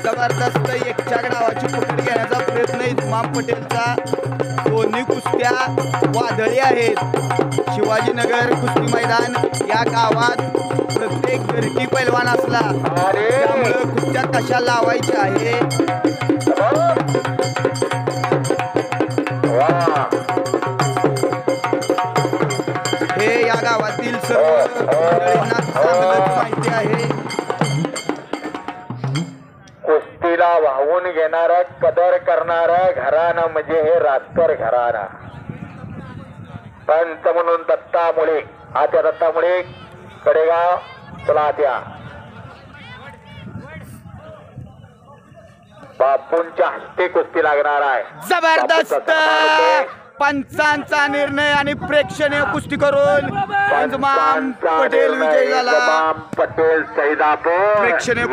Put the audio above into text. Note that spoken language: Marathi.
जबरदस्त एकच्या डावाची पकड घेण्याचा प्रयत्न इमाम पटेलचा। दोन्ही कुस्त्या वादळी आहेत। शिवाजीनगर कुस्ती मैदान या गावात प्रत्येक घरटी पैलवान असला त्यामुळे कुस्त्या कशा लावायच्या आहे हे या गावातील सर्व मंडळींना चांगलंच माहिती आहे। कुस्तीला वाहून घेणारा कदर करणारा घराणं म्हणजे हे राजकर घराणं। पंच म्हणून दत्ता मुळे आत्या दत्ता मुळे कडेगाव तुला द्या बापूंच्या हस्ते कुस्ती लागणार आहे। जबरदस्त पंचांचा निर्णय आणि प्रेक्षणीय कुस्ती करून इमाम पटेल विजयी झाला। पटेल सैदापूर प्रेक्षणीय